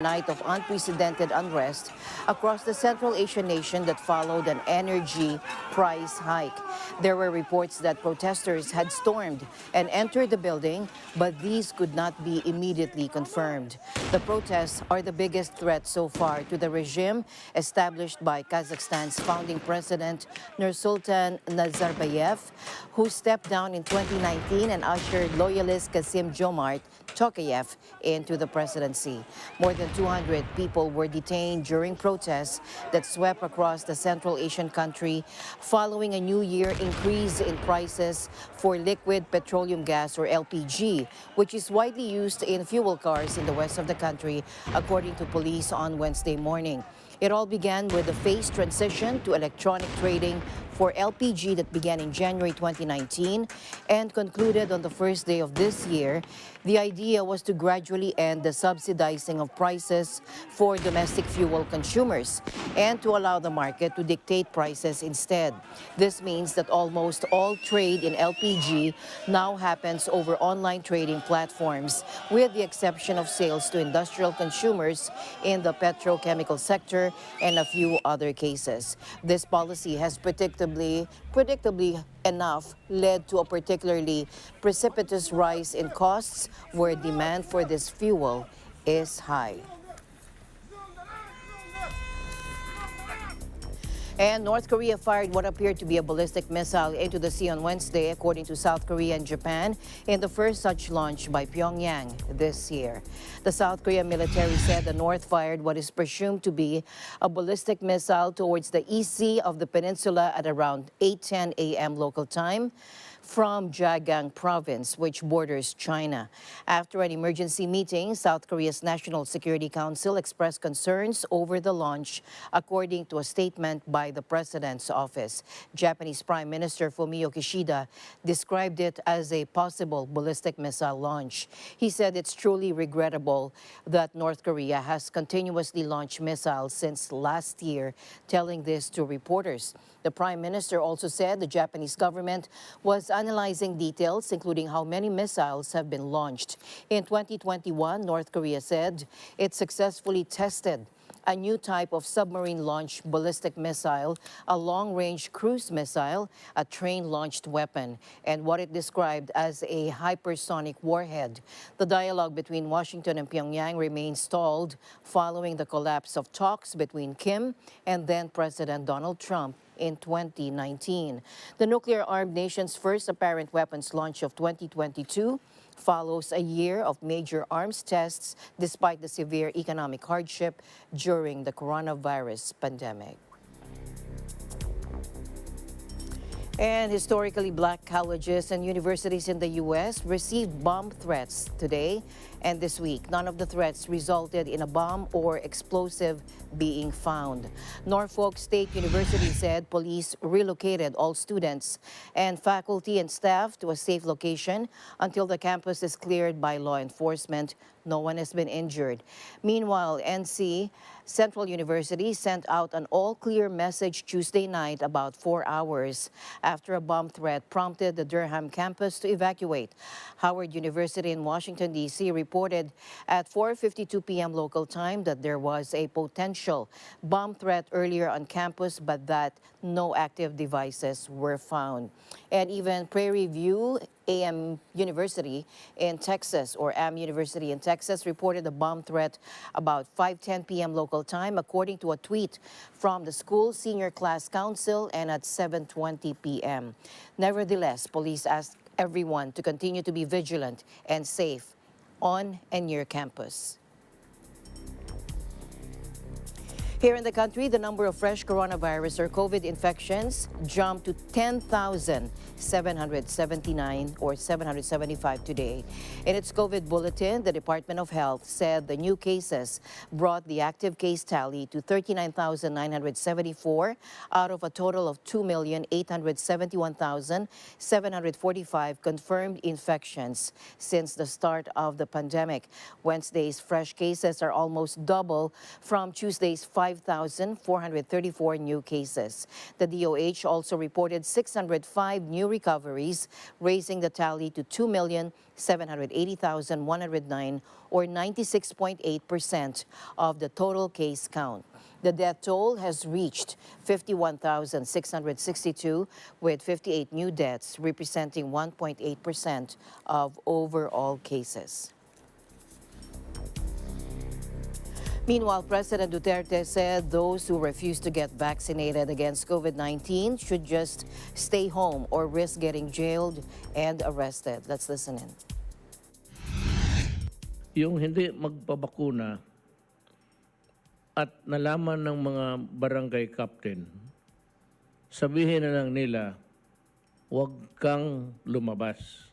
Night of unprecedented unrest across the Central Asian nation that followed an energy price hike. There were reports that protesters had stormed and entered the building, but these could not be immediately confirmed. The protests are the biggest threat so far to the regime established by Kazakhstan's founding president Nursultan Nazarbayev, who stepped down in 2019 and ushered loyalist Kassym-Jomart Tokayev into the presidency. More than 200 people were detained during protests that swept across the Central Asian country following a New Year increase in prices for liquid petroleum gas or LPG, which is widely used in fuel cars in the west of the country, according to police on Wednesday morning. It all began with the phased transition to electronic trading for LPG that began in January 2019 and concluded on the first day of this year. The idea was to gradually end the subsidizing of prices for domestic fuel consumers and to allow the market to dictate prices instead. This means that almost all trade in LPG now happens over online trading platforms, with the exception of sales to industrial consumers in the petrochemical sector and a few other cases. This policy has predictably enough led to a particularly precipitous rise in costs where demand for this fuel is high. And North Korea fired what appeared to be a ballistic missile into the sea on Wednesday, according to South Korea and Japan, in the first such launch by Pyongyang this year. The South Korean military said the North fired what is presumed to be a ballistic missile towards the east sea of the peninsula at around 8:10 a.m. local time from Jagang province, which borders China. After an emergency meeting, South Korea's National Security Council expressed concerns over the launch, according to a statement by the president's office. Japanese Prime Minister Fumio Kishida described it as a possible ballistic missile launch. He said it's truly regrettable that North Korea has continuously launched missiles since last year, telling this to reporters. The Prime Minister also said the Japanese government was analyzing details, including how many missiles have been launched. In 2021, North Korea said it successfully tested a new type of submarine-launched ballistic missile, a long-range cruise missile, a train-launched weapon, and what it described as a hypersonic warhead. The dialogue between Washington and Pyongyang remains stalled following the collapse of talks between Kim and then-President Donald Trump in 2019. The nuclear-armed nation's first apparent weapons launch of 2022 follows a year of major arms tests despite the severe economic hardship during the coronavirus pandemic. And historically black colleges and universities in the U.S. received bomb threats today and this week. None of the threats resulted in a bomb or explosive being found. Norfolk State University said police relocated all students and faculty and staff to a safe location until the campus is cleared by law enforcement. No one has been injured. Meanwhile, NC Central University sent out an all-clear message Tuesday night about 4 hours after a bomb threat prompted the Durham campus to evacuate. Howard University in Washington, D.C. reported at 4:52 p.m. local time that there was a potential bomb threat earlier on campus, but that no active devices were found. And even Prairie View AM University in Texas, or AM University in Texas, reported a bomb threat about 5:10 p.m. local time, according to a tweet from the school senior class council, and at 7:20 p.m. Nevertheless, police asked everyone to continue to be vigilant and safe on and near campus. Here in the country, the number of fresh coronavirus or COVID infections jumped to 10,779 or 775 today. In its COVID bulletin, the Department of Health said the new cases brought the active case tally to 39,974 out of a total of 2,871,745 confirmed infections since the start of the pandemic. Wednesday's fresh cases are almost double from Tuesday's 5 5,434 new cases. The DOH also reported 605 new recoveries, raising the tally to 2,780,109, or 96.8% of the total case count. The death toll has reached 51,662, with 58 new deaths, representing 1.8% of overall cases. Meanwhile, President Duterte said those who refuse to get vaccinated against COVID-19 should just stay home or risk getting jailed and arrested. Let's listen in. Yung hindi magpabakuna at nalaman ng mga barangay captain, sabihin na lang nila, huwag kang lumabas.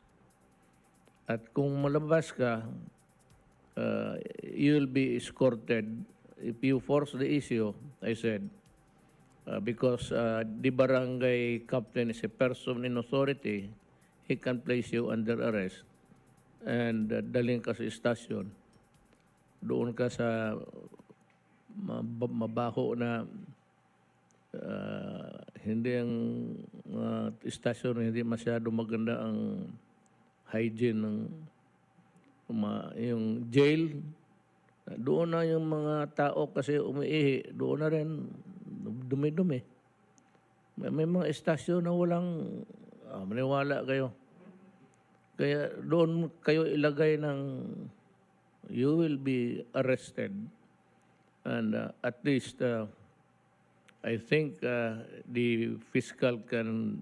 At kung malabas ka, you'll be escorted. If you force the issue, I said, because the barangay captain is a person in authority, he can place you under arrest and dalhin ka sa istasyon. Doon ka sa mabaho na hindi ang istasyon, hindi masyado maganda ang hygiene ng yung jail. Doon na yung mga tao kasi umiihi, doon na rin dumi-dumi. May mga istasyon na walang maniwala kayo. Kaya doon kayo ilagay ng you will be arrested. And at least, I think the fiscal can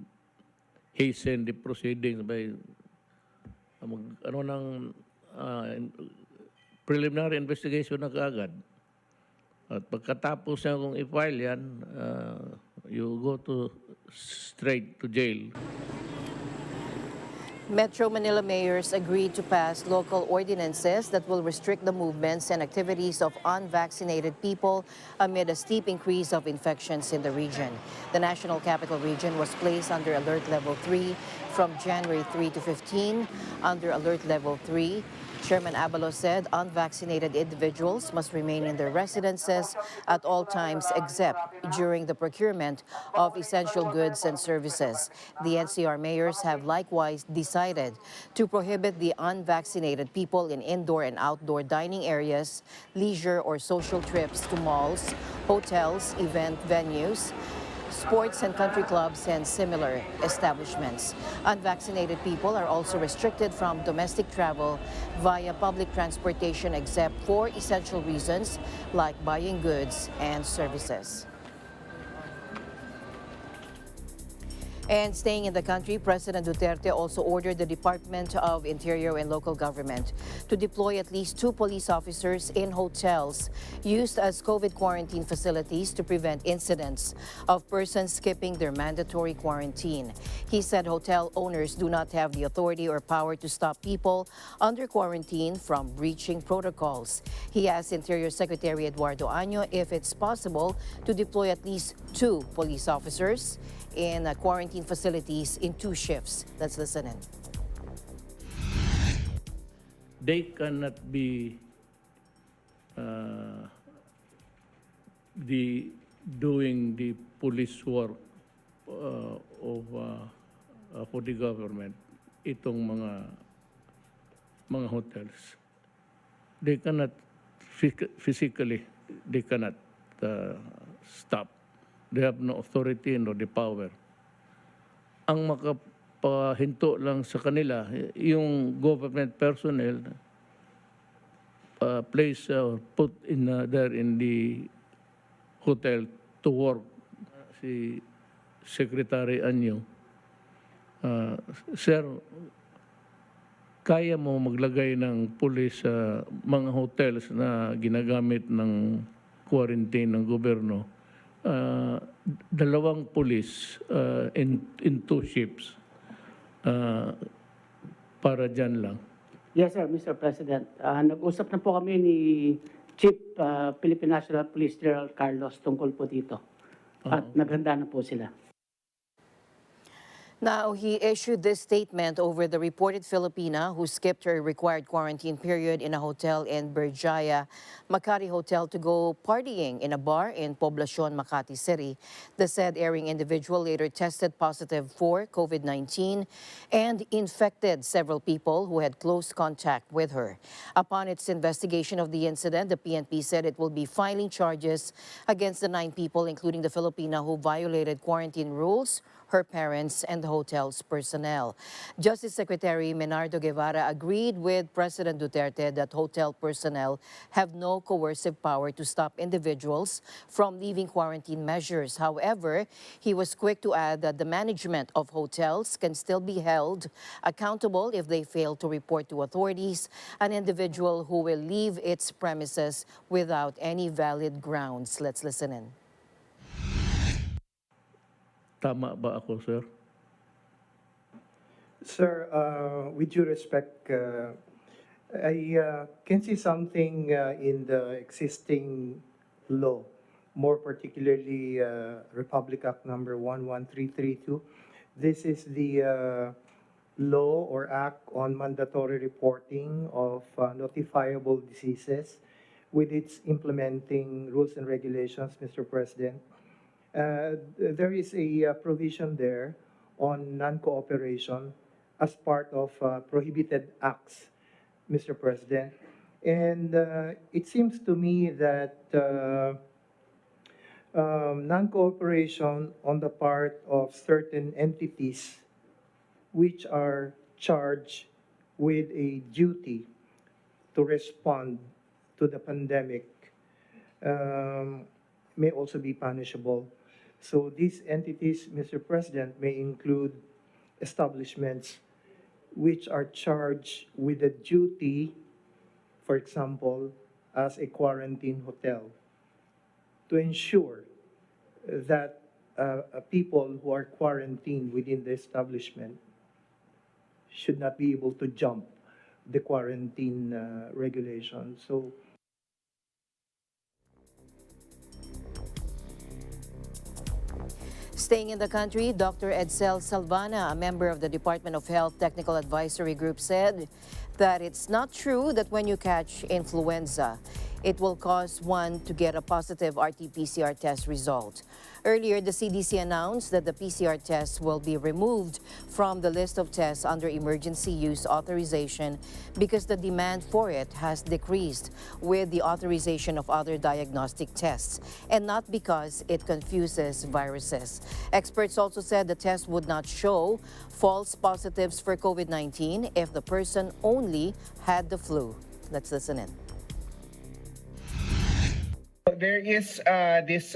hasten the proceedings by preliminary investigation na kaagad. At pagkatapos na kung i-file yan, you go straight to jail. Metro Manila mayors agreed to pass local ordinances that will restrict the movements and activities of unvaccinated people amid a steep increase of infections in the region. The National Capital Region was placed under Alert Level 3 from January 3 to 15. Under Alert Level 3, Chairman Abalos said unvaccinated individuals must remain in their residences at all times except during the procurement of essential goods and services. The NCR mayors have likewise decided to prohibit the unvaccinated people in indoor and outdoor dining areas, leisure or social trips to malls, hotels, event venues, sports and country clubs, and similar establishments. Unvaccinated people are also restricted from domestic travel via public transportation except for essential reasons like buying goods and services. And staying in the country, President Duterte also ordered the Department of Interior and Local Government to deploy at least 2 police officers in hotels used as COVID quarantine facilities to prevent incidents of persons skipping their mandatory quarantine. He said hotel owners do not have the authority or power to stop people under quarantine from breaching protocols. He asked Interior Secretary Eduardo Año if it's possible to deploy at least 2 police officers in quarantine facilities in 2 shifts. Let's listen in. They cannot be doing the police work for the government. Itong mga hotels, they cannot physically, they cannot stop. They have no authority nor the power. Ang makapahinto lang sa kanila, yung government personnel placed put in there in the hotel to work. Si Secretary Anyo, Sir, kaya mo maglagay ng pulis sa mga hotels na ginagamit ng quarantine ng gobyerno? 2 pulis in 2 ships para dyan lang. Yes, sir, Mr. President. Nag-usap na po kami ni Chief Philippine National Police General Carlos tungkol po dito. At naghanda na po sila. Now, he issued this statement over the reported Filipina who skipped her required quarantine period in a hotel in Berjaya, Makati Hotel to go partying in a bar in Poblacion, Makati City. The said erring individual later tested positive for COVID-19 and infected several people who had close contact with her. Upon its investigation of the incident, the PNP said it will be filing charges against the 9 people, including the Filipina who violated quarantine rules, her parents, and the hotel's personnel. Justice Secretary Menardo Guevara agreed with President Duterte that hotel personnel have no coercive power to stop individuals from leaving quarantine measures. However, he was quick to add that the management of hotels can still be held accountable if they fail to report to authorities an individual who will leave its premises without any valid grounds. Let's listen in. Tama ba ako, sir? Sir, with due respect, I can see something in the existing law, more particularly Republic Act number 11332. This is the law or act on mandatory reporting of notifiable diseases with its implementing rules and regulations, Mr. President. There is a provision there on non-cooperation as part of prohibited acts, Mr. President. And it seems to me that non-cooperation on the part of certain entities which are charged with a duty to respond to the pandemic may also be punishable. So these entities, Mr. President, may include establishments which are charged with a duty, for example, as a quarantine hotel, to ensure that people who are quarantined within the establishment should not be able to jump the quarantine regulations. So Staying in the country, Dr. Edsel Salvana, a member of the Department of Health Technical Advisory Group, said that it's not true that when you catch influenza, it will cause one to get a positive RT-PCR test result. Earlier, the CDC announced that the PCR test will be removed from the list of tests under emergency use authorization because the demand for it has decreased with the authorization of other diagnostic tests, and not because it confuses viruses. Experts also said the test would not show false positives for COVID-19 if the person only had the flu. Let's listen in. There is this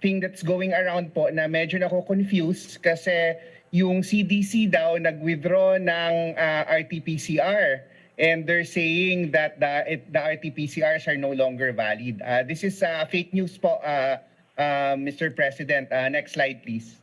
thing that's going around po na medyo nako-confuse kasi yung CDC daw nag-withdraw ng RT-PCR and they're saying that the RT-PCRs are no longer valid. This is fake news po, Mr. President. Next slide, please.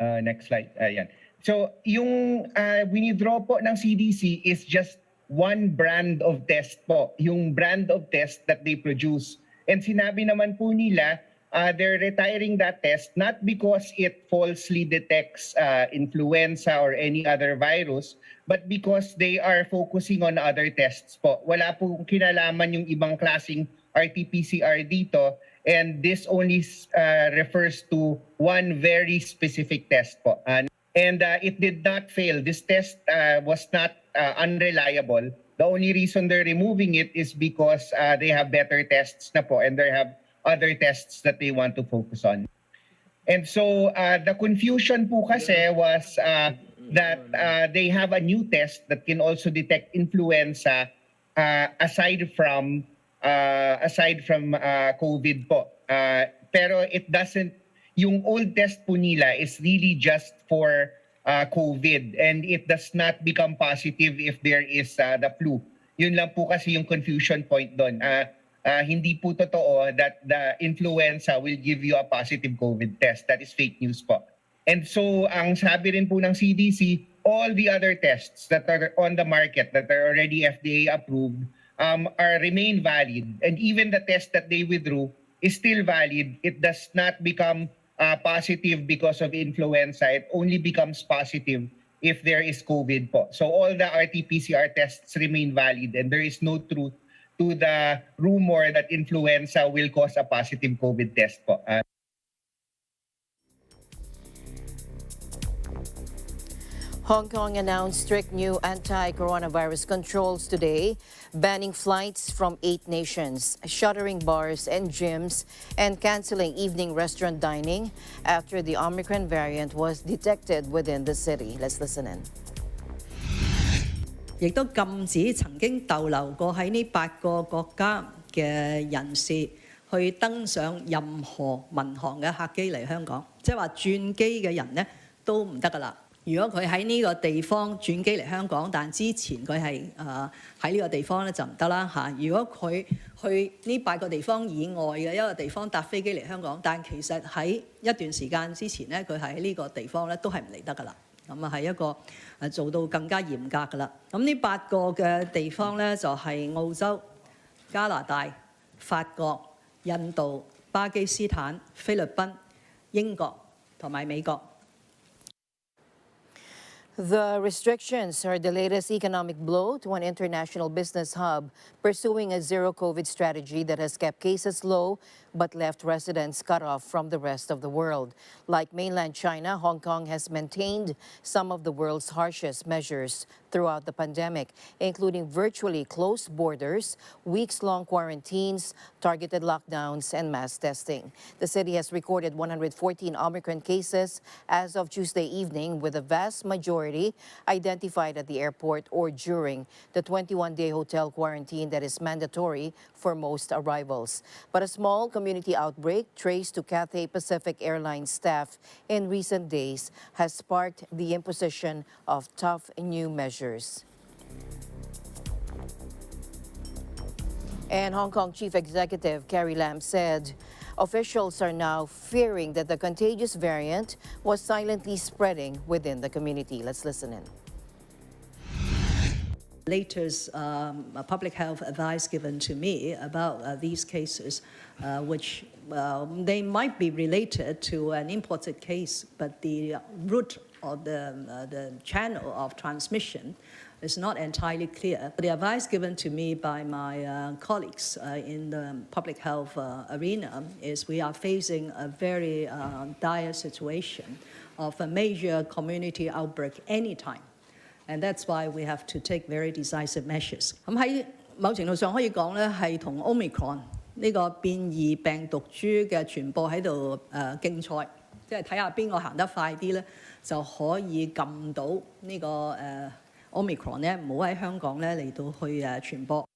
Next slide. Ayan. So yung winidraw po ng CDC is just one brand of test po, yung brand of test that they produce. And sinabi naman po nila, they're retiring that test not because it falsely detects influenza or any other virus, but because they are focusing on other tests po. Wala po kinalaman yung ibang klaseng RT-PCR dito, and this only refers to one very specific test po. And it did not fail. This test was not unreliable. The only reason they're removing it is because they have better tests na po and they have other tests that they want to focus on. And so the confusion po kasi was that they have a new test that can also detect influenza aside from COVID po. Pero it doesn't, yung old test po nila is really just for COVID, and it does not become positive if there is the flu. Yun lang po kasi yung confusion point doon. Hindi po totoo that the influenza will give you a positive COVID test. That is fake news po. And so ang sabi rin po ng CDC, all the other tests that are on the market that are already FDA approved remain valid. And even the test that they withdrew is still valid. It does not become positive because of influenza. It only becomes positive if there is COVID po. So all the RT-PCR tests remain valid and there is no truth to the rumor that influenza will cause a positive COVID test po. Hong Kong announced strict new anti-coronavirus controls today, banning flights from 8 nations, shuttering bars and gyms, and canceling evening restaurant dining after the Omicron variant was detected within the city. Let's listen in. 亦都禁止曾經逗留過喺呢8個國家嘅人士去登上任何民航嘅客機嚟香港，即係話轉機嘅人呢都唔得㗎啦。如果佢喺呢個地方轉機嚟香港，但之前佢係喺呢個地方咧就唔得啦嚇。如果佢去呢8個地方以外嘅一個地方搭飛機嚟香港，但其實喺一段時間之前咧，佢喺呢個地方咧都係唔嚟得㗎啦。咁啊係一個做到更加嚴格㗎啦。咁呢8個嘅地方咧就係澳洲、加拿大、法國、印度、巴基斯坦、菲律賓、英國同埋美國。The restrictions are the latest economic blow to an international business hub pursuing a zero-COVID strategy that has kept cases low but left residents cut off from the rest of the world. Like mainland China, Hong Kong has maintained some of the world's harshest measures throughout the pandemic, including virtually closed borders, weeks-long quarantines, targeted lockdowns, and mass testing. The city has recorded 114 Omicron cases as of Tuesday evening, with a vast majority identified at the airport or during the 21-day hotel quarantine that is mandatory for most arrivals. But a small community outbreak traced to Cathay Pacific Airlines staff in recent days has sparked the imposition of tough new measures. And Hong Kong Chief Executive Carrie Lam said officials are now fearing that the contagious variant was silently spreading within the community. Let's listen in. Latest public health advice given to me about these cases, which they might be related to an imported case, but the route or the channel of transmission is not entirely clear. The advice given to me by my colleagues in the public health arena is we are facing a very dire situation of a major community outbreak anytime. And that's why we have to take very decisive measures. 咁喺某程度上可以講咧，係同 Omicron 呢個變異病毒株嘅傳播喺度競賽，即係睇下邊個行得快啲咧，就可以撳到呢個Omicron 咧，唔好喺香港咧嚟到去傳播。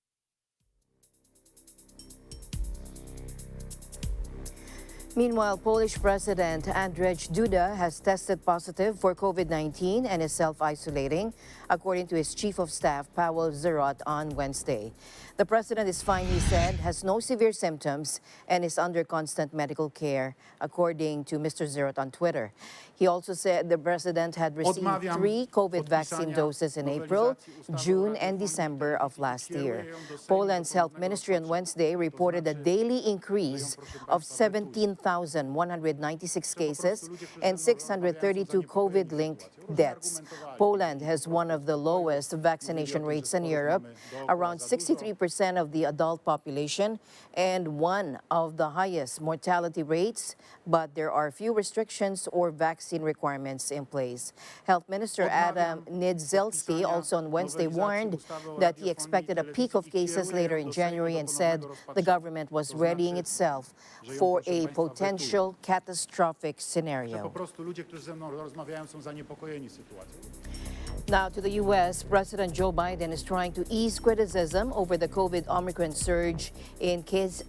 Meanwhile, Polish President Andrzej Duda has tested positive for COVID-19 and is self-isolating, according to his chief of staff, Paweł Żyrot, on Wednesday. The president is fine, he said, has no severe symptoms, and is under constant medical care, according to Mr. Żyrot on Twitter. He also said the president had received 3 COVID vaccine doses in April, June, and December of last year. Poland's health ministry on Wednesday reported a daily increase of 17,196 cases and 632 COVID-linked deaths. Poland has one of the lowest vaccination rates in Europe, around 63% of the adult population, and one of the highest mortality rates, but there are few restrictions or vaccine requirements in place. Health Minister Adam Niedzielski also on Wednesday warned that he expected a peak of cases later in January and said the government was readying itself for a potential catastrophic scenario. Now to the U.S., President Joe Biden is trying to ease criticism over the COVID Omicron surge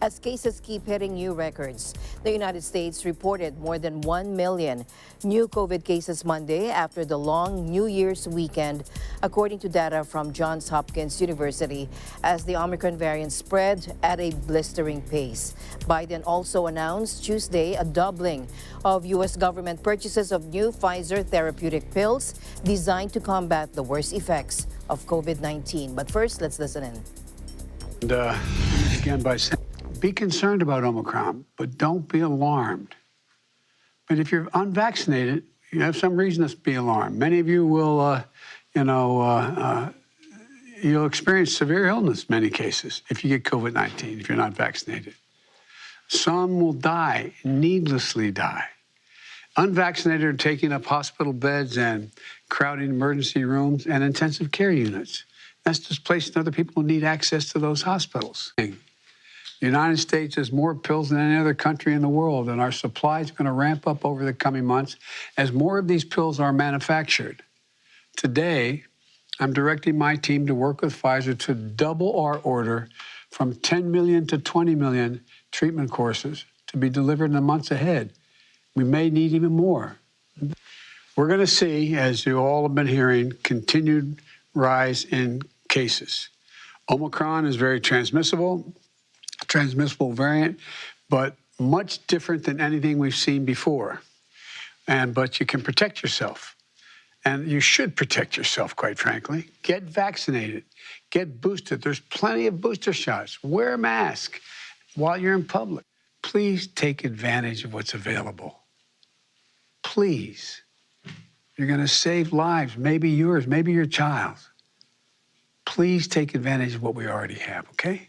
as cases keep hitting new records. The United States reported more than 1 million new COVID cases Monday after the long New Year's weekend, according to data from Johns Hopkins University, as the Omicron variant spread at a blistering pace. Biden also announced Tuesday a doubling of U.S. government purchases of new Pfizer therapeutic pills designed to combat the worst effects of COVID-19. But first, let's listen in. And began by saying be concerned about Omicron, but don't be alarmed. But if you're unvaccinated, you have some reason to be alarmed. Many of you will, you'll experience severe illness in many cases if you get COVID-19, if you're not vaccinated. Some will die, needlessly die. Unvaccinated are taking up hospital beds and crowding emergency rooms and intensive care units. That's displacing other people who need access to those hospitals. The United States has more pills than any other country in the world, and our supply is going to ramp up over the coming months as more of these pills are manufactured. Today, I'm directing my team to work with Pfizer to double our order from 10 million to 20 million treatment courses to be delivered in the months ahead. We may need even more. We're going to see, as you all have been hearing, continued rise in cases. Omicron is very transmissible variant, but much different than anything we've seen before. But you can protect yourself. And you should protect yourself, quite frankly. Get vaccinated. Get boosted. There's plenty of booster shots. Wear a mask while you're in public. Please take advantage of what's available. Please. You're going to save lives, maybe yours, maybe your child's. Please take advantage of what we already have, okay?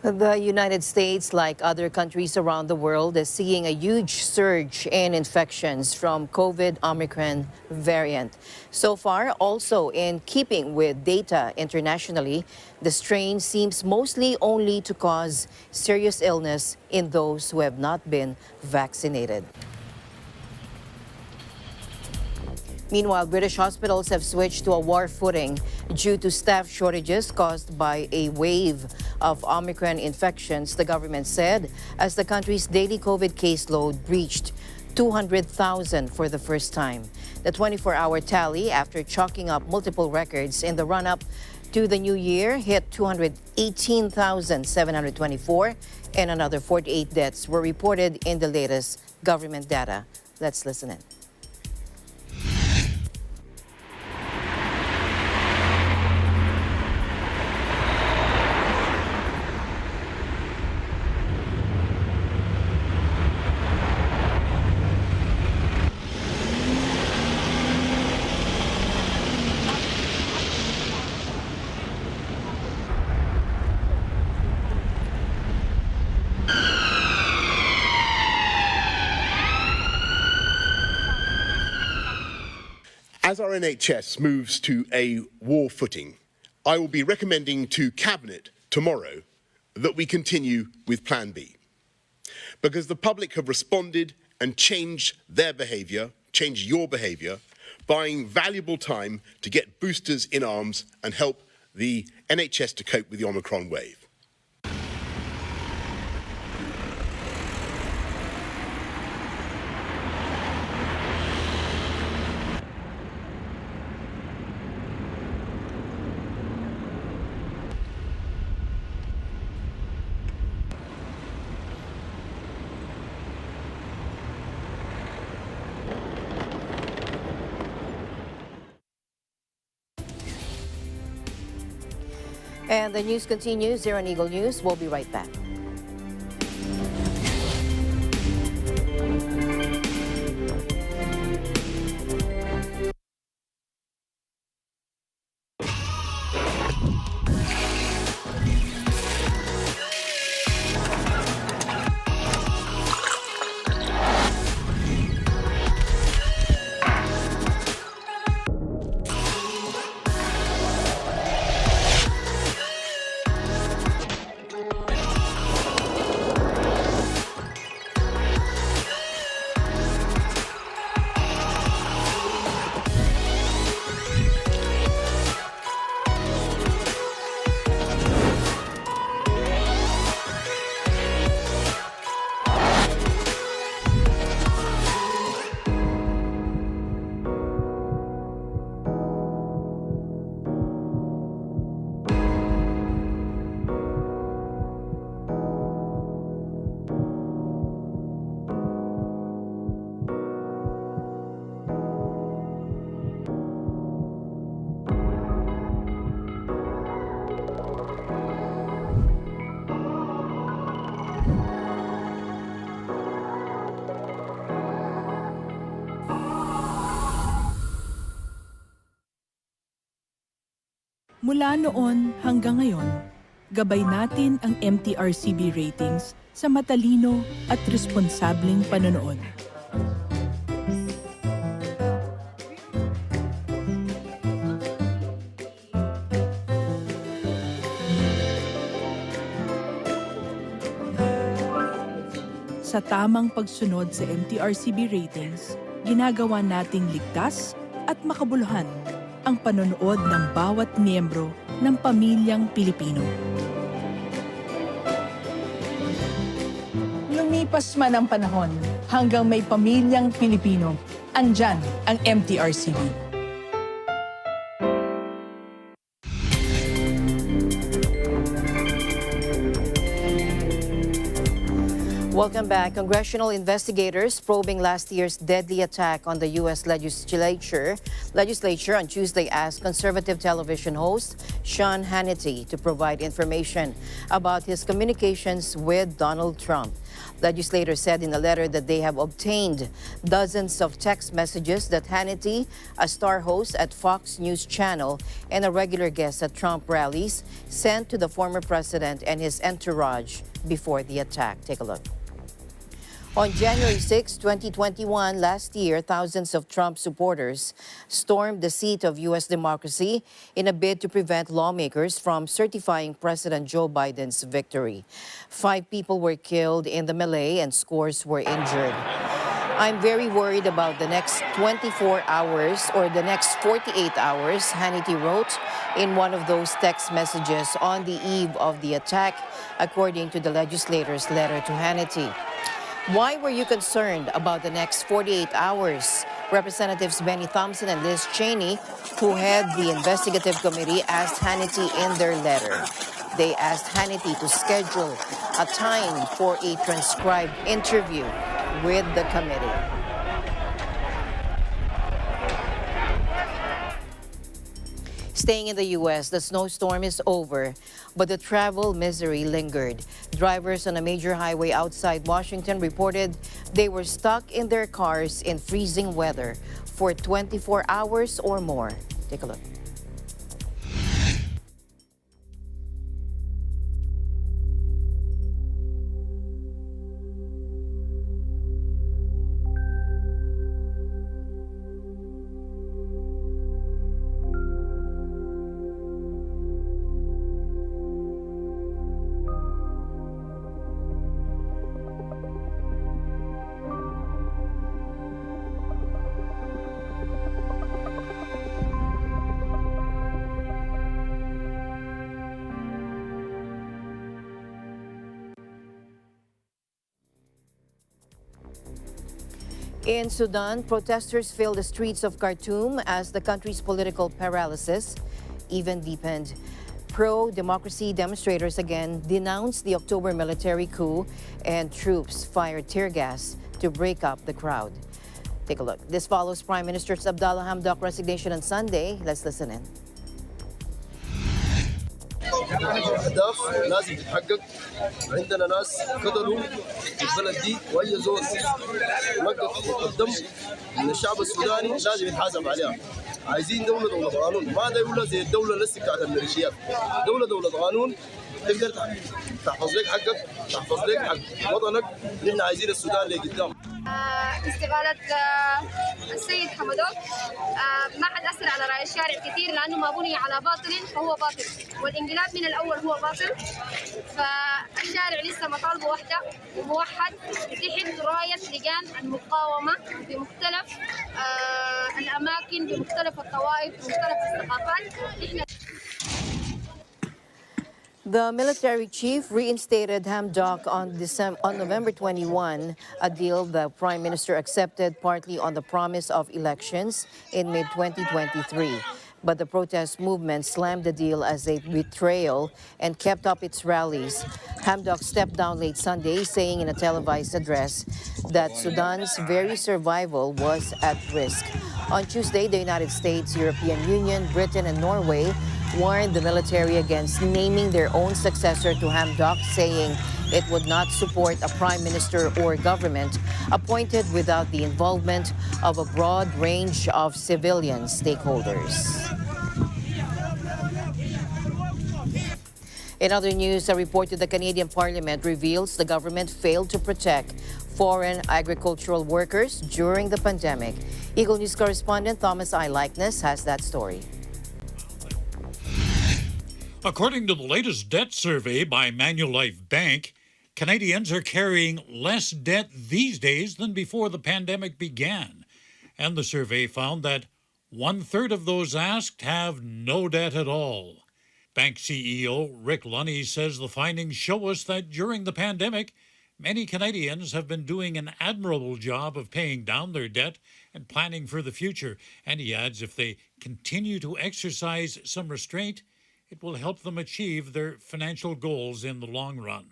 The United States, like other countries around the world, is seeing a huge surge in infections from COVID Omicron variant. So far, also in keeping with data internationally, the strain seems mostly only to cause serious illness in those who have not been vaccinated. Meanwhile, British hospitals have switched to a war footing due to staff shortages caused by a wave of Omicron infections, the government said, as the country's daily COVID caseload breached 200,000 for the first time. The 24-hour tally, after chalking up multiple records in the run-up to the new year, hit 218,724, and another 48 deaths were reported in the latest government data. Let's listen in. As our NHS moves to a war footing, I will be recommending to Cabinet tomorrow that we continue with Plan B. Because the public have responded and changed their behaviour, changed your behaviour, buying valuable time to get boosters in arms and help the NHS to cope with the Omicron wave. And the news continues here on Eagle News. We'll be right back. Mula noon hanggang ngayon, gabay natin ang MTRCB ratings sa matalino at responsableng panonood. Sa tamang pagsunod sa MTRCB ratings, ginagawa nating ligtas at makabuluhan ang panonood ng bawat miyembro ng pamilyang Pilipino. Lumipas man ang panahon hanggang may pamilyang Pilipino, andyan ang MTRCB. Welcome back. Congressional investigators probing last year's deadly attack on the U.S. legislature on Tuesday asked conservative television host Sean Hannity to provide information about his communications with Donald Trump. Legislators said in a letter that they have obtained dozens of text messages that Hannity, a star host at Fox News Channel and a regular guest at Trump rallies, sent to the former president and his entourage before the attack. Take a look. On January 6, 2021, last year, thousands of Trump supporters stormed the seat of U.S. democracy in a bid to prevent lawmakers from certifying President Joe Biden's victory. 5 people were killed in the melee and scores were injured. I'm very worried about the next 24 hours or the next 48 hours, Hannity wrote in one of those text messages on the eve of the attack, according to the legislators' letter to Hannity. Why were you concerned about the next 48 hours? Representatives Benny Thompson and Liz Cheney, who head the investigative committee, asked Hannity in their letter. They asked Hannity to schedule a time for a transcribed interview with the committee. Staying in the U.S., the snowstorm is over, but the travel misery lingered. Drivers on a major highway outside Washington reported they were stuck in their cars in freezing weather for 24 hours or more. Take a look. In Sudan, protesters filled the streets of Khartoum as the country's political paralysis even deepened. Pro-democracy demonstrators again denounced the October military coup and troops fired tear gas to break up the crowd. Take a look. This follows Prime Minister Abdallah Hamdok's resignation on Sunday. Let's listen in. أهداف لازم تتحقق. عندنا ناس قتلوا في البلد دي وأي زول نقط الدم من الشعب السوداني لازم يتحاسب عليها. عايزين دولة قانون، ما دولة زي الدولة اللي بتاعت الميليشيات. دولة قانون تقدر تحفظ لك حقك، تحفظ لك حق وطنك. نحن عايزين السودان لقدام. استقالة السيد حمدوك ما حد أثر على رأي الشارع كثير لأنه ما بني على باطل فهو باطل، والانقلاب من الأول هو باطل. فالشارع لسه مطالبه واحدة وموحد تحت راية لجان المقاومة بمختلف الأماكن بمختلف الطوائف بمختلف الثقافات. The military chief reinstated Hamdok on November 21, a deal the prime minister accepted partly on the promise of elections in mid-2023. But the protest movement slammed the deal as a betrayal and kept up its rallies. Hamdok stepped down late Sunday, saying in a televised address that Sudan's very survival was at risk. On Tuesday, the United States, European Union, Britain, and Norway warned the military against naming their own successor to Hamdok, saying it would not support a prime minister or government appointed without the involvement of a broad range of civilian stakeholders. In other news, a report to the Canadian Parliament reveals the government failed to protect foreign agricultural workers during the pandemic. Eagle News correspondent Thomas I. Likeness has that story. According to the latest debt survey by Manulife Bank, Canadians are carrying less debt these days than before the pandemic began. And the survey found that 1/3 of those asked have no debt at all. Bank CEO Rick Lunny says the findings show us that during the pandemic, many Canadians have been doing an admirable job of paying down their debt and planning for the future. And he adds if they continue to exercise some restraint, it will help them achieve their financial goals in the long run.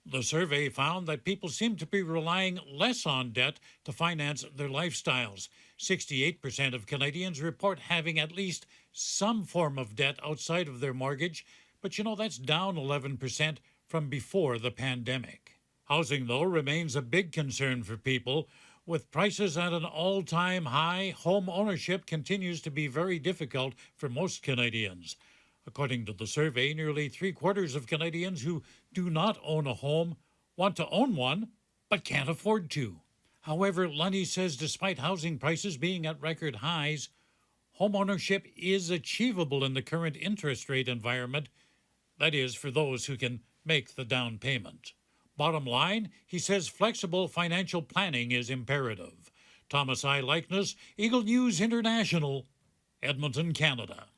The survey found that people seem to be relying less on debt to finance their lifestyles. 68% of Canadians report having at least some form of debt outside of their mortgage, but that's down 11% from before the pandemic. Housing, though, remains a big concern for people. With prices at an all-time high, home ownership continues to be very difficult for most Canadians. According to the survey, nearly 3/4 of Canadians who do not own a home want to own one, but can't afford to. However, Lunny says despite housing prices being at record highs, homeownership is achievable in the current interest rate environment. That is, for those who can make the down payment. Bottom line, he says flexible financial planning is imperative. Thomas I. Likeness, Eagle News International, Edmonton, Canada.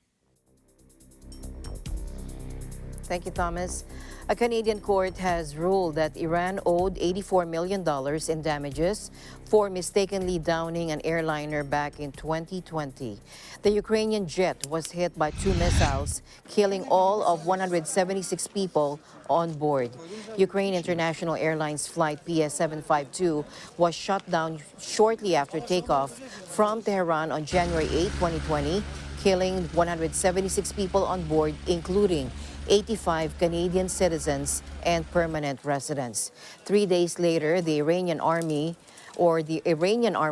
Thank you, Thomas. A Canadian court has ruled that Iran owed $84 million in damages for mistakenly downing an airliner back in 2020. The Ukrainian jet was hit by 2 missiles, killing all of 176 people on board. Ukraine International Airlines flight PS752 was shut down shortly after takeoff from Tehran on January 8, 2020, killing 176 people on board, including 85 Canadian citizens and permanent residents. 3 days later, the Iranian Armed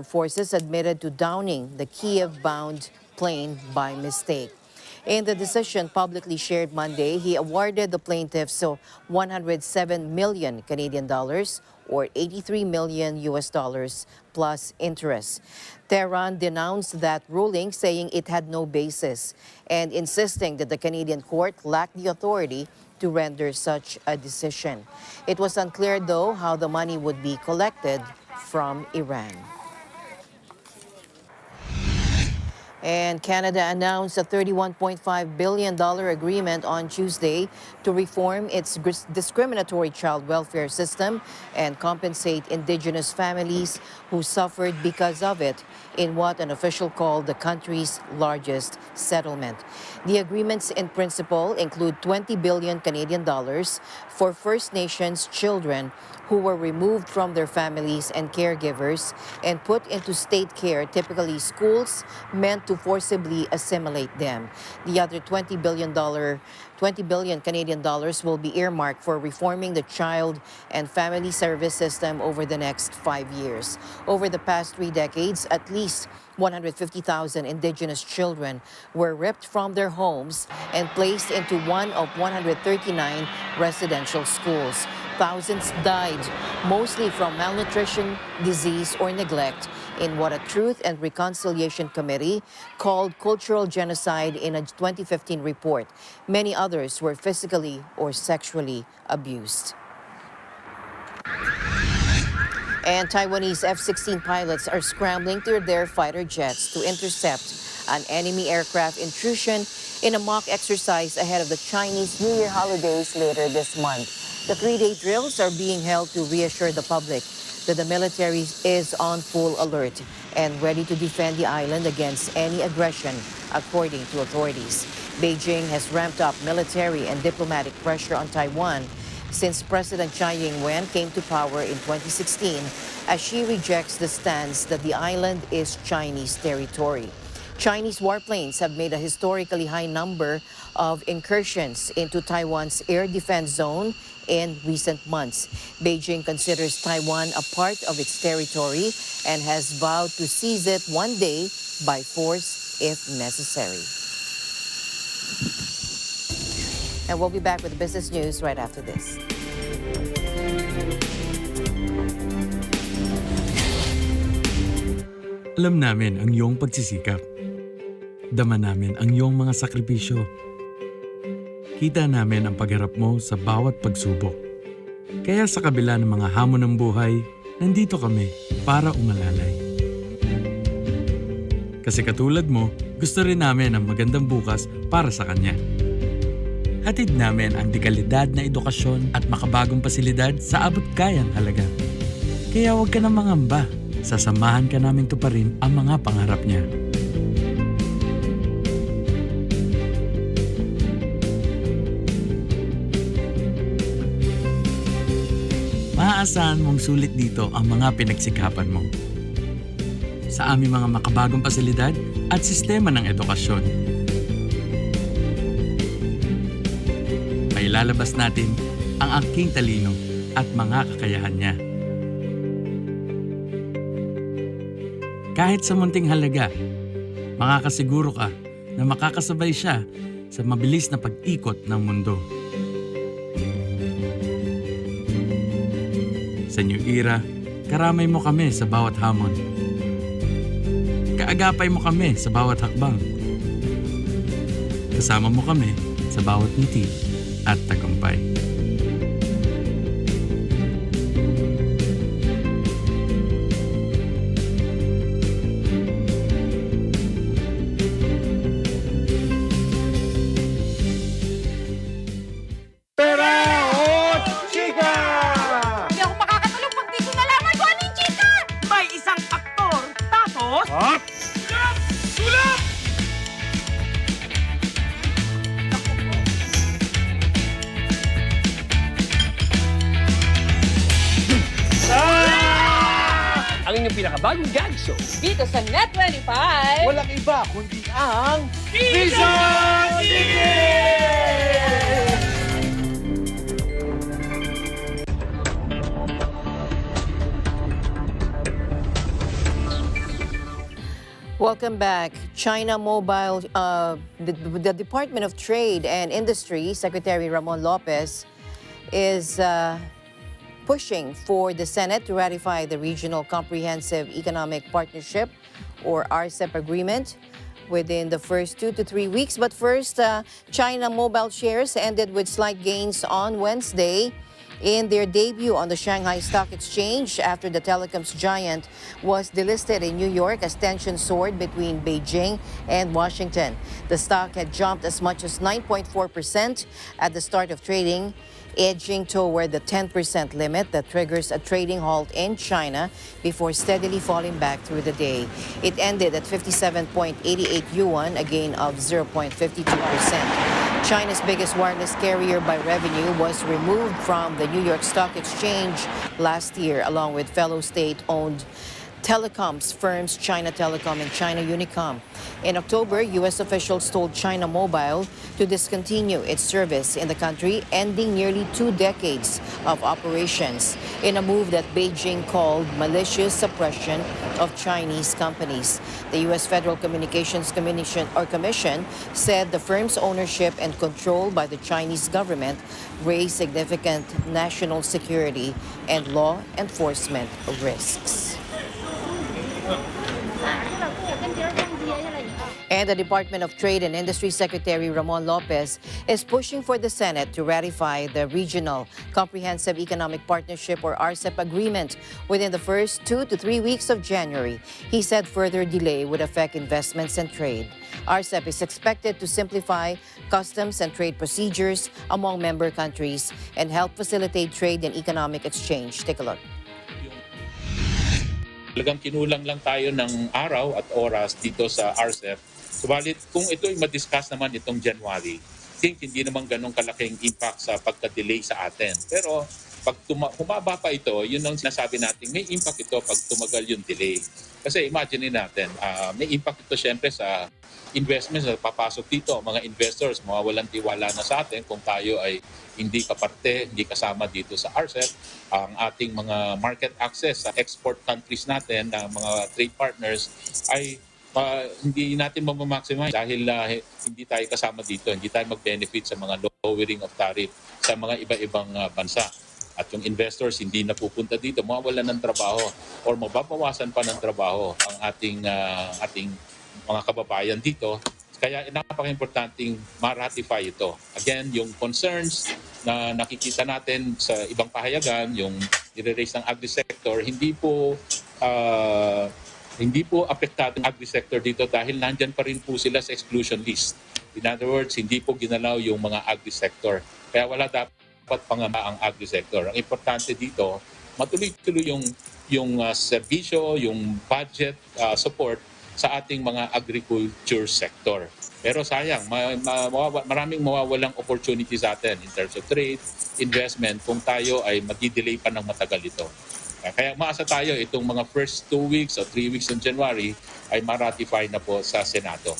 Forces admitted to downing the Kiev-bound plane by mistake. In the decision publicly shared Monday, he awarded the plaintiffs 107 million Canadian dollars or $83 million plus interest. Tehran denounced that ruling, saying it had no basis and insisting that the Canadian court lacked the authority to render such a decision. It was unclear, though, how the money would be collected from Iran. And Canada announced a $31.5 billion agreement on Tuesday to reform its discriminatory child welfare system and compensate Indigenous families who suffered because of it in what an official called the country's largest settlement. The agreements in principle include 20 billion Canadian dollars for First Nations children who were removed from their families and caregivers and put into state care, typically schools meant to forcibly assimilate them. The other $20 billion Canadian dollars will be earmarked for reforming the child and family service system over the next 5 years. Over the past 3 decades, at least 150,000 Indigenous children were ripped from their homes and placed into one of 139 residential schools. Thousands died, mostly from malnutrition, disease, or neglect, in what a Truth and Reconciliation Committee called cultural genocide in a 2015 report. Many others were physically or sexually abused. And Taiwanese F-16 pilots are scrambling through their fighter jets to intercept an enemy aircraft intrusion in a mock exercise ahead of the Chinese New Year holidays later this month. The 3-day drills are being held to reassure the public that the military is on full alert and ready to defend the island against any aggression, according to authorities. Beijing has ramped up military and diplomatic pressure on Taiwan since President Tsai Ing-wen came to power in 2016, as she rejects the stance that the island is Chinese territory. Chinese warplanes have made a historically high number of incursions into Taiwan's air defense zone in recent months. Beijing considers Taiwan a part of its territory and has vowed to seize it one day by force if necessary. And we'll be back with the business news right after this. Alam namin ang iyong pagsisikap. Dama namin ang iyong mga sakripisyo. Kita namin ang pagharap mo sa bawat pagsubok. Kaya sa kabila ng mga hamon ng buhay, nandito kami para umalalay. Kasi katulad mo, gusto rin namin ang magandang bukas para sa kanya. Hatid namin ang dekalidad na edukasyon at makabagong pasilidad sa abot kayang halaga. Kaya huwag ka na mangamba. Sasamahan ka namin tuparin ang mga pangarap niya. Maaasahan mong sulit dito ang mga pinagsikapan mo. Sa aming mga makabagong pasilidad at sistema ng edukasyon. Mailalabas natin ang aking talino at mga kakayahan niya. Kahit sa munting halaga, makakasiguro ka na makakasabay siya sa mabilis na pag-ikot ng mundo. Sa New Era, karamay mo kami sa bawat hamon. Kaagapay mo kami sa bawat hakbang. Kasama mo kami sa bawat ngiti at tagumpay. Ang inyong pinakabagong gag show. Dito sa Net25. Walang iba kundi ang Piso Sige! Welcome back. China Mobile, the Department of Trade and Industry, Secretary Ramon Lopez, is pushing for the Senate to ratify the Regional Comprehensive Economic Partnership, or RCEP agreement, within the first 2 to 3 weeks. But first, China Mobile shares ended with slight gains on Wednesday in their debut on the Shanghai Stock Exchange after the telecoms giant was delisted in New York as tensions soared between Beijing and Washington. The stock had jumped as much as 9.4% at the start of trading, edging toward the 10% limit that triggers a trading halt in China before steadily falling back through the day. It ended at 57.88 yuan, a gain of 0.52%. China's biggest wireless carrier by revenue was removed from the New York Stock Exchange last year, along with fellow state-owned telecoms firms China Telecom and China Unicom. In October, U.S. officials told China Mobile to discontinue its service in the country, ending nearly 2 decades of operations, in a move that Beijing called malicious suppression of Chinese companies. The U.S. Federal Communications Commission said the firm's ownership and control by the Chinese government raised significant national security and law enforcement risks. And the Department of Trade and Industry Secretary Ramon Lopez is pushing for the Senate to ratify the Regional Comprehensive Economic Partnership, or RCEP agreement, within the first 2 to 3 weeks of January. He said further delay would affect investments and trade. RCEP is expected to simplify customs and trade procedures among member countries and help facilitate trade and economic exchange. Take a look. Talagang kinulang lang tayo ng araw at oras dito sa RCEP. Subalit kung ito ay madiscuss naman itong January, hindi naman ganong kalaking impact sa pagka-delay sa atin. Pero pag humaba pa ito, yun ang sinasabi natin, may impact ito pag tumagal yung delay. Kasi imagine natin, may impact ito syempre sa investments na papasok dito. Mga investors, mawawalan tiwala na sa atin kung tayo ay hindi kaparte, hindi kasama dito sa RCEP. Ang ating mga market access sa export countries natin, na mga trade partners, ay hindi natin mamaximize dahil hindi tayo kasama dito, hindi tayo mag-benefit sa mga lowering of tariff sa mga iba-ibang bansa. At yung investors hindi napupunta dito, mawawalan ng trabaho or mababawasan pa ng trabaho ang ating mga kababayan dito. Kaya napaka-importanting ma-ratify ito. Again, yung concerns na nakikita natin sa ibang pahayagan, yung i-raise ng agri-sector, hindi po apektado ang agri-sector dito dahil nandyan pa rin po sila sa exclusion list. In other words, hindi po ginalaw yung mga agri-sector. Kaya wala dapat pangama ang agri-sector. Ang importante dito, matuloy-tuloy yung serbisyo, yung budget support sa ating mga agriculture sector. Pero sayang, maraming mawawalang opportunity sa atin in terms of trade, investment, kung tayo ay mag-delay pa ng matagal ito. Kaya maasa tayo itong mga first 2 weeks o 3 weeks ng January ay ma-ratify na po sa Senado.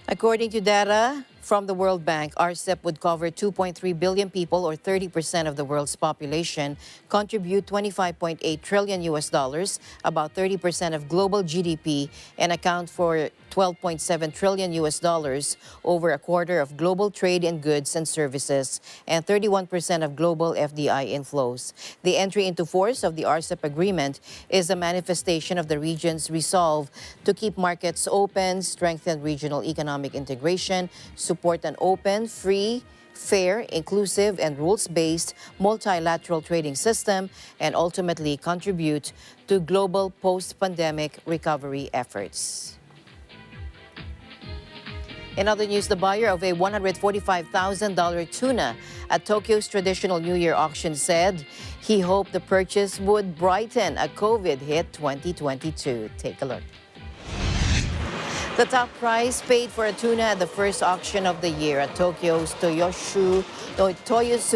According to data from the World Bank, RCEP would cover 2.3 billion people or 30% of the world's population, contribute $25.8 trillion US dollars, about 30% of global GDP, and account for 12.7 trillion US dollars, over a quarter of global trade in goods and services, and 31% of global FDI inflows. The entry into force of the RCEP agreement is a manifestation of the region's resolve to keep markets open, strengthen regional economic integration, support an open, free, fair, inclusive, and rules-based multilateral trading system, and ultimately contribute to global post-pandemic recovery efforts. In other news, the buyer of a $145,000 tuna at Tokyo's traditional New Year auction said he hoped the purchase would brighten a COVID-hit 2022. Take a look. The top price paid for a tuna at the first auction of the year at Tokyo's Toyosu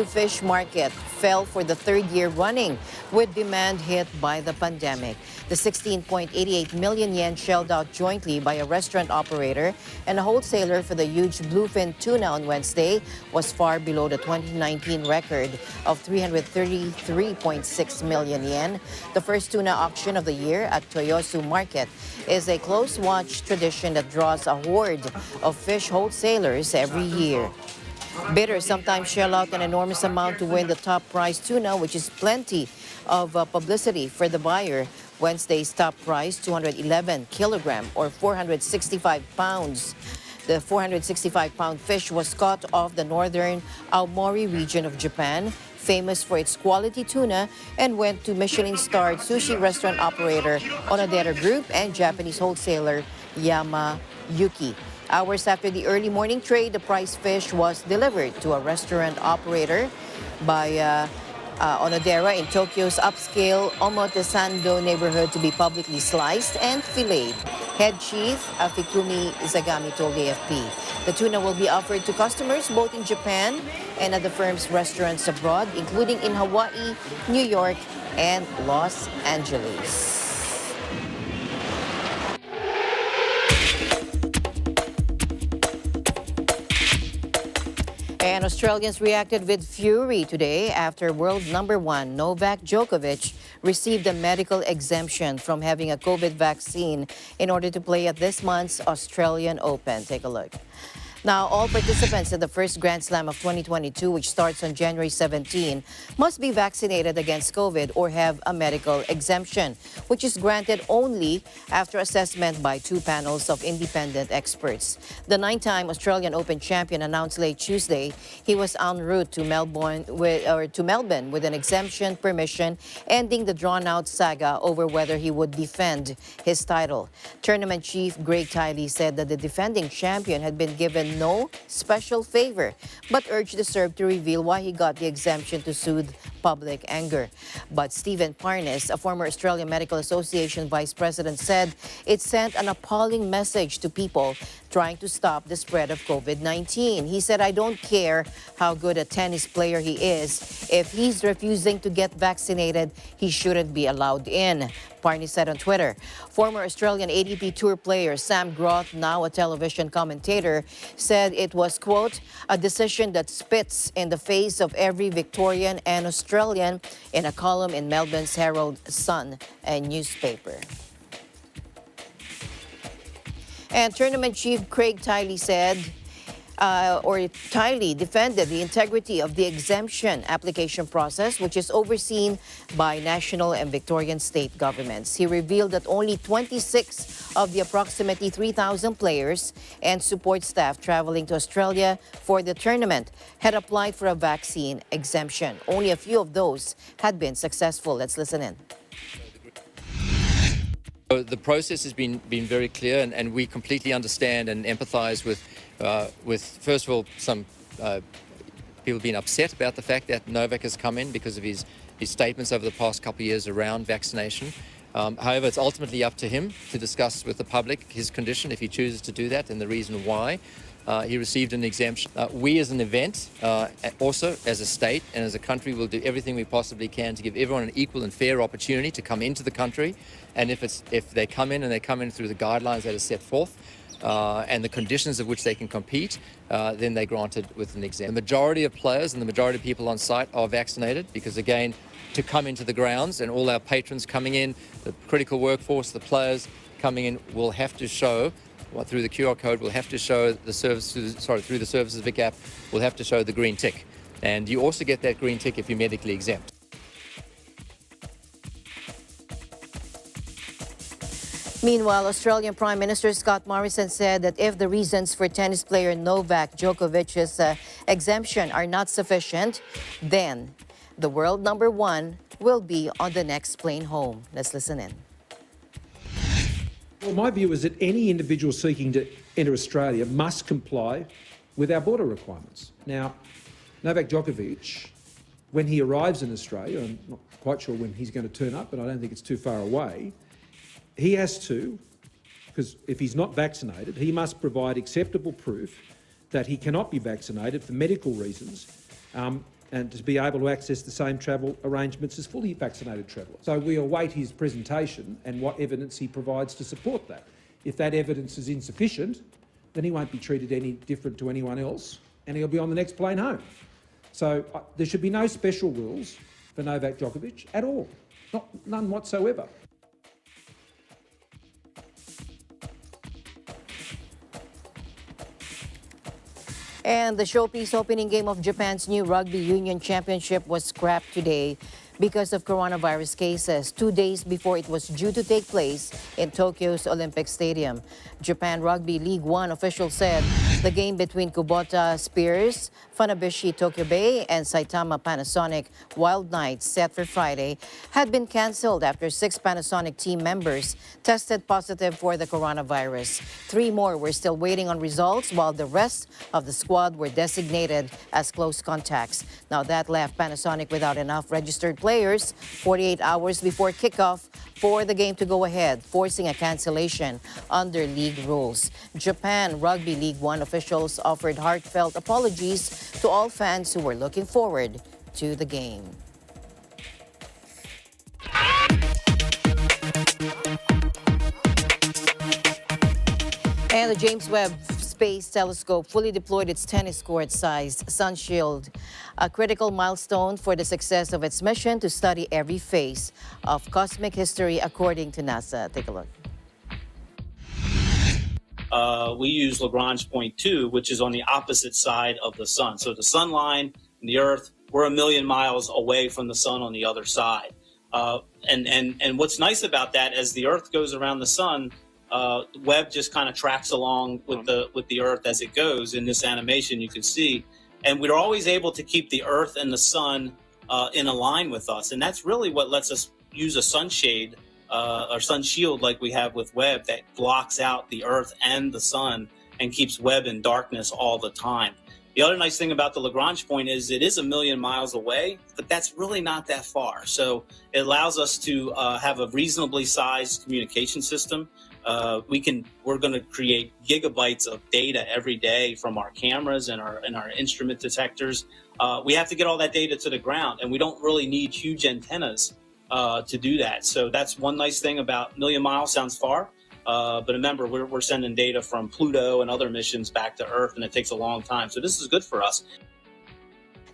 Fish Market fell for the third year running, with demand hit by the pandemic. The 16.88 million yen shelled out jointly by a restaurant operator and a wholesaler for the huge bluefin tuna on Wednesday was far below the 2019 record of 333.6 million yen. The first tuna auction of the year at Toyosu Market is a close-watch tradition that draws a horde of fish wholesalers every year. Bidders sometimes shell out an enormous amount to win the top prize tuna, which is plenty of publicity for the buyer. Wednesday's top prize, 211 kilogram or 465 pounds. The 465-pound fish was caught off the northern Aomori region of Japan, famous for its quality tuna, and went to Michelin-starred sushi restaurant operator Onodera Group and Japanese wholesaler Yamayuki. Hours after the early morning trade, the prize fish was delivered to a restaurant operator by Onodera in Tokyo's upscale Omotesando neighborhood to be publicly sliced and filleted. Head Chief Afikumi Zagami told AFP. The tuna will be offered to customers both in Japan and at the firm's restaurants abroad, including in Hawaii, New York, and Los Angeles. And Australians reacted with fury today after world number 1 Novak Djokovic received a medical exemption from having a COVID vaccine in order to play at this month's Australian Open. Take a look. Now, all participants in the first Grand Slam of 2022, which starts on January 17, must be vaccinated against COVID or have a medical exemption, which is granted only after assessment by 2 panels of independent experts. The 9-time Australian Open champion announced late Tuesday he was en route to Melbourne with an exemption permission, ending the drawn-out saga over whether he would defend his title. Tournament chief Greg Tiley said that the defending champion had been given no special favor, but urged the Serb to reveal why he got the exemption to soothe public anger. But Stephen Parnes, a former Australian Medical Association vice president, said it sent an appalling message to people trying to stop the spread of COVID-19. He said, "I don't care how good a tennis player he is. If he's refusing to get vaccinated, he shouldn't be allowed in," Parnes said on Twitter. Former Australian ATP Tour player Sam Groth, now a television commentator, said it was, quote, "a decision that spits in the face of every Victorian and Australian," in a column in Melbourne's Herald Sun and newspaper. And tournament chief Craig Tiley Tiley defended the integrity of the exemption application process, which is overseen by national and Victorian state governments. He revealed that only 26 of the approximately 3,000 players and support staff traveling to Australia for the tournament had applied for a vaccine exemption. Only a few of those had been successful. Let's listen in. The process has been very clear, and we completely understand and empathize with first of all, some people being upset about the fact that Novak has come in because of his statements over the past couple of years around vaccination. However, it's ultimately up to him to discuss with the public his condition if he chooses to do that and the reason why. He received an exemption. We as an event, also as a state and as a country, will do everything we possibly can to give everyone an equal and fair opportunity to come into the country. And if they come in through the guidelines that are set forth, and the conditions of which they can compete, then they're granted with an exemption. The majority of players and the majority of people on site are vaccinated because, again, to come into the grounds and all our patrons coming in, the critical workforce, the players coming in will have to show, through the QR code, will have to show the service, through the services of VicApp, will have to show the green tick. And you also get that green tick if you're medically exempt. Meanwhile, Australian Prime Minister Scott Morrison said that if the reasons for tennis player Novak Djokovic's exemption are not sufficient, then the world number one will be on the next plane home. Let's listen in. Well, my view is that any individual seeking to enter Australia must comply with our border requirements. Now, Novak Djokovic, when he arrives in Australia, I'm not quite sure when he's going to turn up, but I don't think it's too far away, he has to, because if he's not vaccinated, he must provide acceptable proof that he cannot be vaccinated for medical reasons and to be able to access the same travel arrangements as fully vaccinated travellers. So we await his presentation and what evidence he provides to support that. If that evidence is insufficient, then he won't be treated any different to anyone else and he'll be on the next plane home. So there should be no special rules for Novak Djokovic at all, none whatsoever. And the showpiece opening game of Japan's new Rugby Union Championship was scrapped today because of coronavirus cases, 2 days before it was due to take place in Tokyo's Olympic Stadium. Japan Rugby League One officials said the game between Kubota Spears, Funabishi Tokyo Bay, and Saitama Panasonic Wild Knights, set for Friday, had been cancelled after 6 Panasonic team members tested positive for the coronavirus. 3 more were still waiting on results, while the rest of the squad were designated as close contacts. Now that left Panasonic without enough registered players 48 hours before kickoff for the game to go ahead, forcing a cancellation under league rules. Japan Rugby League One officials offered heartfelt apologies to all fans who were looking forward to the game. And the James Webb Space Telescope fully deployed its tennis court-sized sunshield, a critical milestone for the success of its mission to study every phase of cosmic history, according to NASA. Take a look. We use Lagrange point 2, which is on the opposite side of the sun. So the sun line and the Earth, we're 1 million miles away from the sun on the other side. And what's nice about that, as the Earth goes around the sun, Webb just kind of tracks along with the Earth as it goes. In this animation, you can see, and we're always able to keep the Earth and the sun in a line with us, and that's really what lets us use a sunshade or sun shield like we have with Webb that blocks out the Earth and the sun and keeps Webb in darkness all the time. The other nice thing about the Lagrange point is it is 1 million miles away, but that's really not that far. So it allows us to have a reasonably sized communication system. We're going to create gigabytes of data every day from our cameras and our instrument detectors. We have to get all that data to the ground, and we don't really need huge antennas to do that. So that's one nice thing about 1 million miles. Sounds far, but remember, we're sending data from Pluto and other missions back to Earth, and it takes a long time. So this is good for us.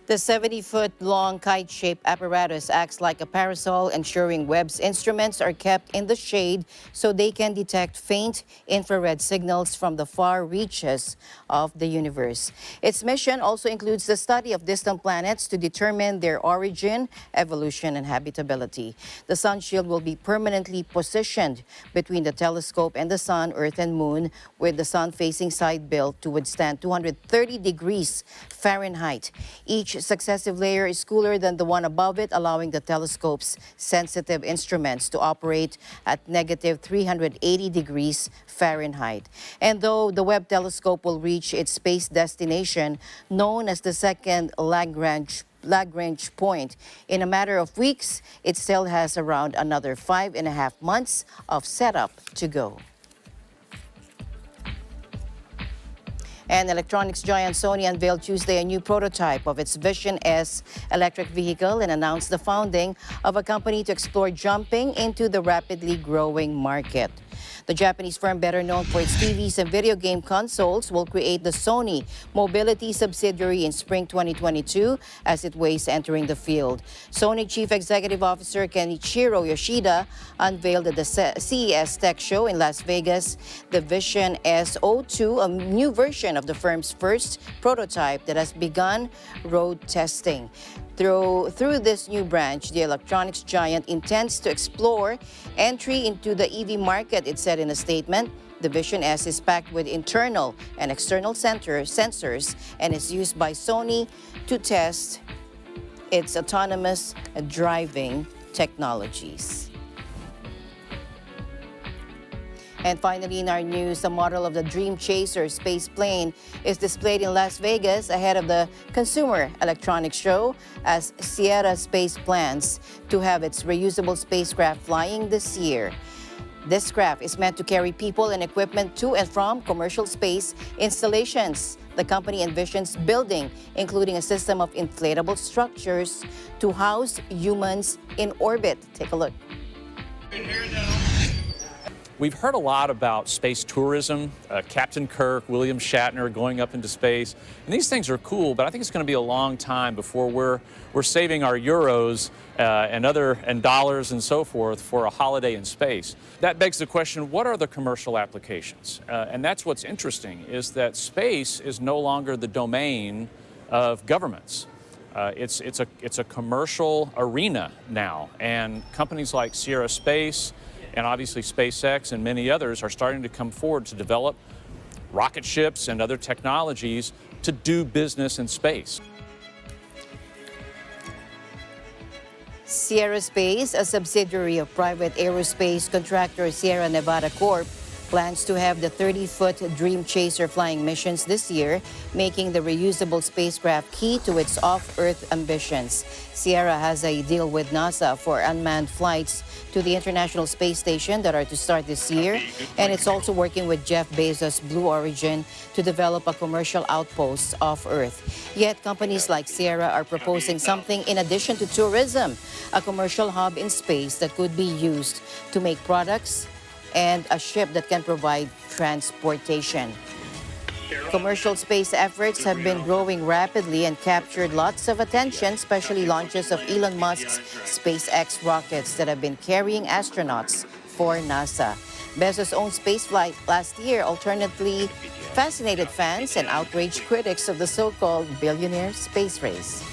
The 70-foot-long kite-shaped apparatus acts like a parasol, ensuring Webb's instruments are kept in the shade so they can detect faint infrared signals from the far reaches of the universe. Its mission also includes the study of distant planets to determine their origin, evolution, and habitability. The sun shield will be permanently positioned between the telescope and the sun, Earth, and Moon, with the sun-facing side built to withstand 230 degrees Fahrenheit. Each successive layer is cooler than the one above it, allowing the telescope's sensitive instruments to operate at negative 380 degrees Fahrenheit. And though the Webb telescope will reach its space destination, known as the second Lagrange point, in a matter of weeks, it still has around another 5.5 months of setup to go. And electronics giant Sony unveiled Tuesday a new prototype of its Vision S electric vehicle and announced the founding of a company to explore jumping into the rapidly growing market. The Japanese firm, better known for its TVs and video game consoles, will create the Sony Mobility subsidiary in spring 2022 as it weighs entering the field. Sony Chief Executive Officer Kenichiro Yoshida unveiled at the CES Tech Show in Las Vegas the Vision S02, a new version of the firm's first prototype that has begun road testing. Through this new branch, the electronics giant intends to explore entry into the EV market, it said in a statement. The Vision S is packed with internal and external sensors and is used by Sony to test its autonomous driving technologies. And finally, in our news, the model of the Dream Chaser space plane is displayed in Las Vegas ahead of the Consumer Electronics Show as Sierra Space plans to have its reusable spacecraft flying this year. This craft is meant to carry people and equipment to and from commercial space installations. The company envisions building, including a system of inflatable structures to house humans in orbit. Take a look. We've heard a lot about space tourism, Captain Kirk, William Shatner going up into space. And these things are cool, but I think it's going to be a long time before we're saving our euros and dollars and so forth for a holiday in space. That begs the question, what are the commercial applications? And that's what's interesting, is that space is no longer the domain of governments. It's a commercial arena now, and companies like Sierra Space and obviously SpaceX and many others are starting to come forward to develop rocket ships and other technologies to do business in space. Sierra Space, a subsidiary of private aerospace contractor Sierra Nevada Corp, plans to have the 30-foot Dream Chaser flying missions this year, making the reusable spacecraft key to its off-Earth ambitions. Sierra has a deal with NASA for unmanned flights to the International Space Station that are to start this year, and it's also working with Jeff Bezos' Blue Origin to develop a commercial outpost off Earth. Yet companies like Sierra are proposing something in addition to tourism, a commercial hub in space that could be used to make products and a ship that can provide transportation. Commercial space efforts have been growing rapidly and captured lots of attention, especially launches of Elon Musk's SpaceX rockets that have been carrying astronauts for NASA. Bezos' own spaceflight last year alternately fascinated fans and outraged critics of the so-called billionaire space race.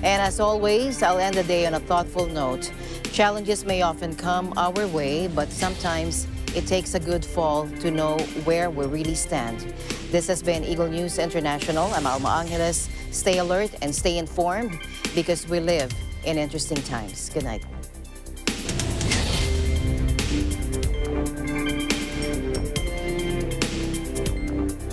And as always, I'll end the day on a thoughtful note. Challenges may often come our way, but sometimes it takes a good fall to know where we really stand. This has been Eagle News International. I'm Alma Angeles. Stay alert and stay informed because we live in interesting times. Good night.